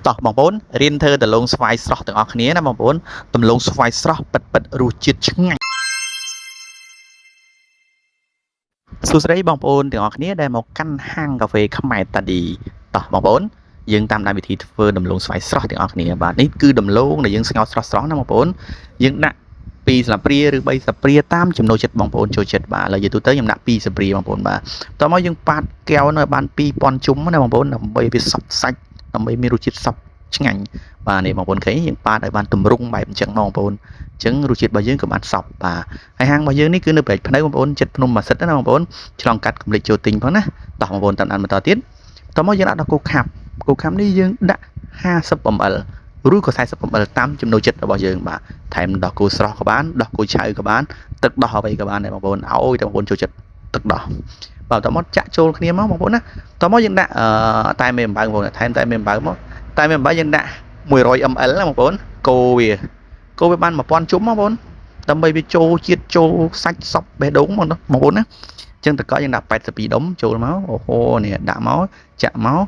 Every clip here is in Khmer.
តោះបងប្អូនរៀនធ្វើដំឡូងស្វាយស្រស់ទាំងអស់គ្នាណាបងប្អូនដំឡូងស្វាយស្រស់ពិតរសជាតិឆ្ងាញ់សួស្តីបងប្អូនទាំងអស់គ្នាដែលមកកាន់ហាងកាហ្វេខ្មែរតាឌីតោះបងប្អូនយើងតាមដានវិធីធ្វើដំឡូងស្វាយស្រស់ទាំងអស់គ្នាបាទនេះគឺដំឡូងដែលយើងស្ងោរស្រស់ណាបងប្អូនយើងដាក់2ស្លាបព្រាឬ3ស្លាបព្រាតាមចំណូលចិត្តបងប្អូនចូលចិត្តបាទឥឡូវយើងទូទៅខ្ញុំដាក់2ស្លាបព្រាបងប្អូនបាទតោះមកយើងប៉ាត់កែវនៅបាន2000ជុំណាបងប្អូនដើម្បីវាសប់សាច់ដើម្បីមានរសជាតិសប់ឆ្ងាញ់បាទនេះបងប្អូនឃើញយើងប៉ាត់ឲ្យបានទម្រង់បែបអញ្ចឹងបងប្អូនអញ្ចឹងរសជាតិរបស់យើងក៏បានសប់បាទហើយហាងរបស់យើងនេះគឺនៅព្រែកភ្នៅបងប្អូនចិត្តភ្នំម៉ាសិតណាបងប្អូនឆ្លងកាត់កំលេចចូលទិញផងណាតោះបងប្អូនតាមដានបន្តទៀតតោះមកយើងដាក់ដល់គោខាប់នេះយើងដាក់50 ml ឬក៏40 ml តាមចំណូលចិត្តរបស់យើងបាទថែមដោះគោស្រស់ក៏បានដោះគោឆៅក៏បានទឹកដោះអ្វីក៏បានដែរបងប្អូនឲ្យតែបងប្អូនចូលចិត្តទឹកដោះបាទតោះមកចាក់ចូលគ្នាមកបងប្អូនណាតោះមកយើងដាក់តែមេអំបៅបងប្អូនថែមតែមេអំបៅមកតែមេអំបៅយើងដាក់100 ml ណាបងប្អូនកូរវាបាន1000ជុំបងប្អូនដើម្បីវាចូលជាតិចូលសាច់សពបេះដូងបងប្អូនណាអញ្ចឹងតកយើងដាក់82ដុំចូលមកអូហូនេះដាក់មកចាក់មក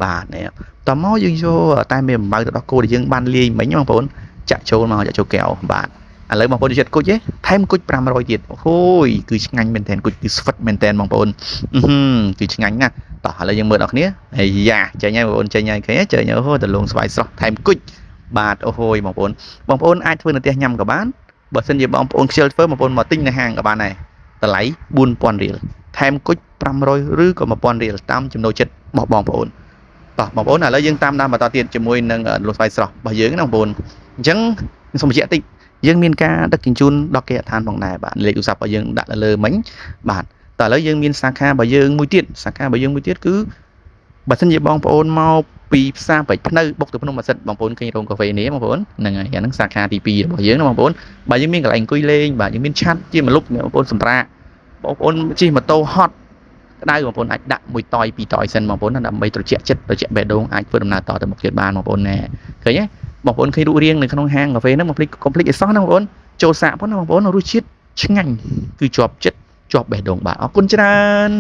បាទនេះតោះមកយើងយកតែមេអំបៅទៅដល់គោដែលយើងបានលាយមិញបងប្អូនចាក់ចូលមកចាក់ចូលកែវបាទឥឡូវបងប្អូនចិត្តគុជទេថែមគុជ500ទៀតអូយគឺឆ្ងាញ់មែនតើគុជគឺស្វិតមែនតើបងប្អូនគឺឆ្ងាញ់ណាស់តោះឥឡូវយើងមើលដល់គ្នាអាយ៉ាចេញហើយបងប្អូនចេញហើយឃើញចេញអូហូដំឡូងស្វាយស្រស់ថែមគុជបាទអូហូយបងប្អូនអាចធ្វើនៅផ្ទះញ៉ាំក៏បានបើសិនជាបងប្អូនខ្ជិលធ្វើបងប្អូនមកទិញនៅហាងក៏បានដែរតម្លៃ4000រៀលថែមគុជ500ឬក៏1000រៀលតាមចំណូលចិត្តរបស់បងប្អូនតោះបងប្អូនឥឡូវយើងតាមដានបន្តទៀតជាមួយនឹងដំឡូងស្វាយស្រស់របស់យើងណាបងប្អូនអញ្ចឹងសូមបញ្ជាក់តិចយើងមានការដឹកជញ្ជូនដល់គេដ្ឋានផងដែរបាទលេខទូរស័ព្ទរបស់យើងដាក់លើមិញបាទតើឥឡូវយើងមានសាខារបស់យើងមួយទៀតគឺបើសិនជាបងប្អូនមកពីផ្សារព្រែកភ្នៅបុកទៅភ្នំម៉ាសិតបងប្អូនឃើញរោងកាហ្វេនេះបងប្អូនហ្នឹងហើយអាហ្នឹងសាខាទី2របស់យើងណាបងប្អូនបាទយើងមានកន្លែងអង្គុយលេងបាទយើងមានឆាត់ជាម្លប់បងប្អូនសម្រាប់បងប្អូនជិះម៉ូតូហត់ក្តៅបងប្អូនអាចដាក់1តយ2តយសិនបងប្អូនដើម្បីត្រជាក់ចិត្តត្រជាក់បេះដូងអាចធ្វើដំណើរតទៅមុខទៀតបានបងប្អូនណែឃើញទេបងប្អូនឃើញរូបរាងនៅក្នុងហាងកាហ្វេហ្នឹងកុំភ្លេចឲ្យសោះណាបងប្អូនចូលសាកផងណាបងប្អូនរសជាតិឆ្ងាញ់គឺជាប់ចិត្តជាប់បេះដូងបាទអរគុណច្រើន